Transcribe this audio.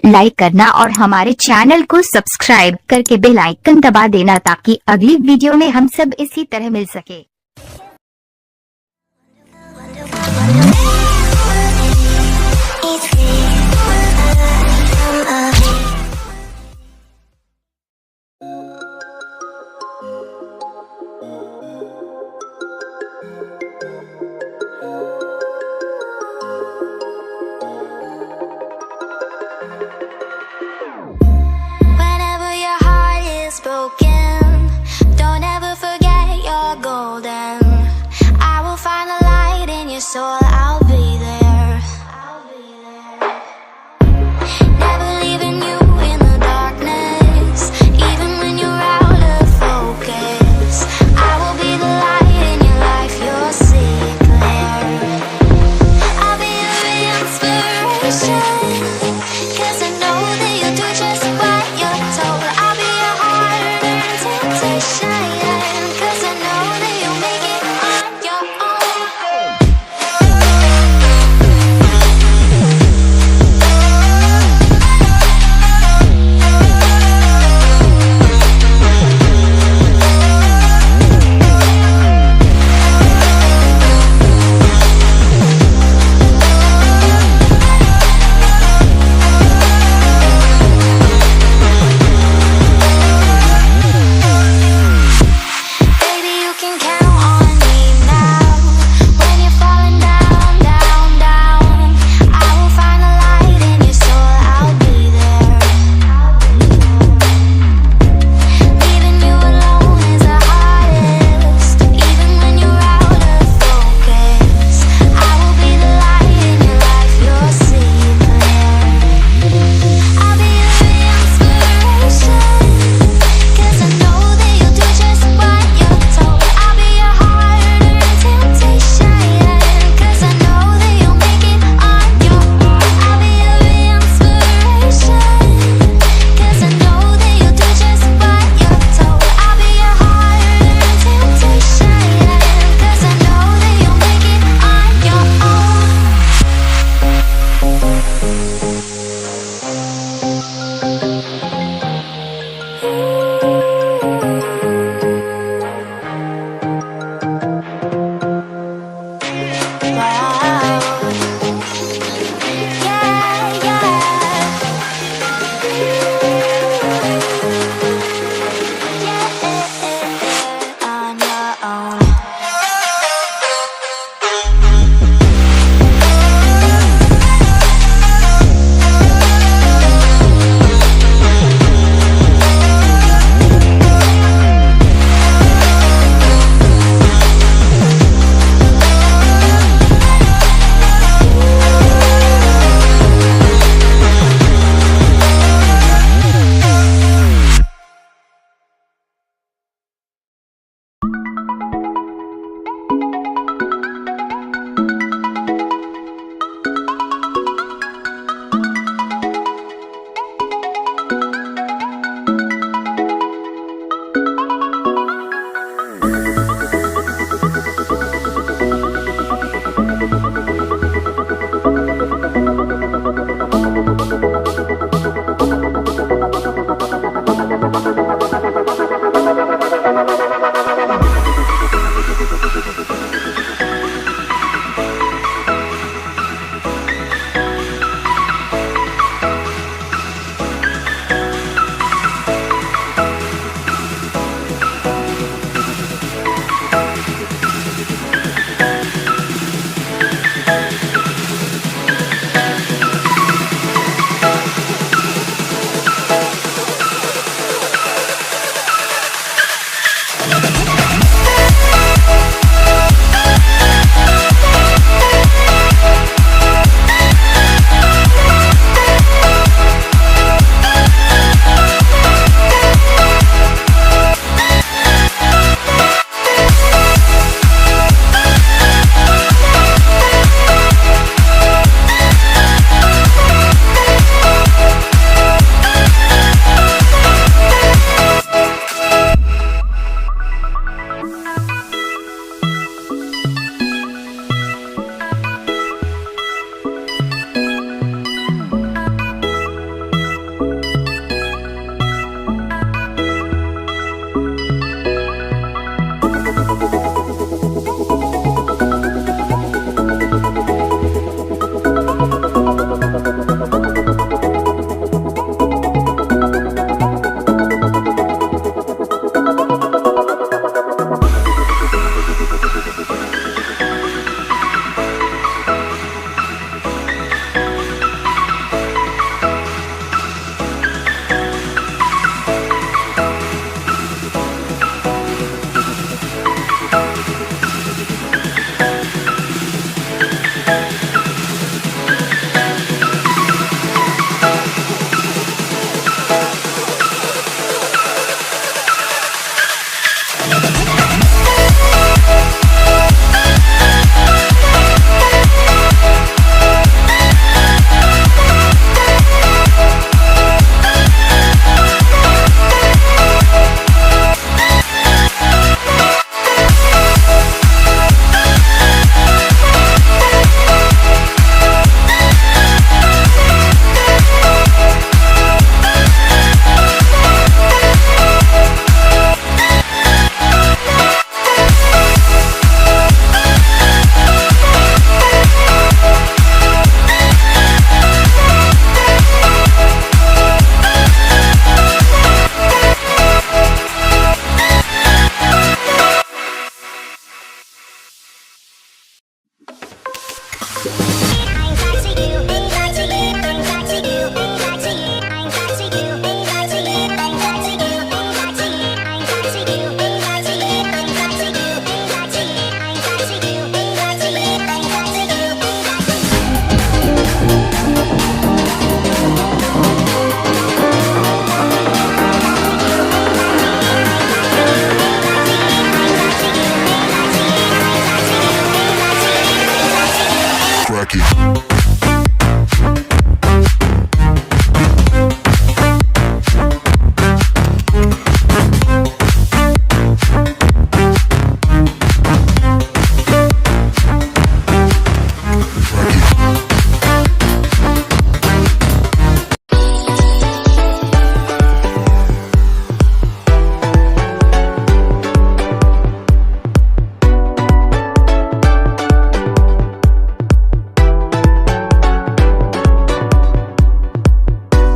Like करना और हमारे चैनल को सब्सक्राइब करके बेल आइकन दबा देना ताकि अगली वीडियो में हम सब इसी तरह मिल सके। Whenever your heart is broken, don't ever forget you're golden. I will find a light in your soul, I'll be there. Never leaving you in the darkness, even when you're out of focus. I will be the light in your life, you'll see it clear. I'll be your inspiration, 'cause I know that you'll do just what you're told. I'll be your hard-earned temptation, 'cause I know that you'll make it on your own. Work it.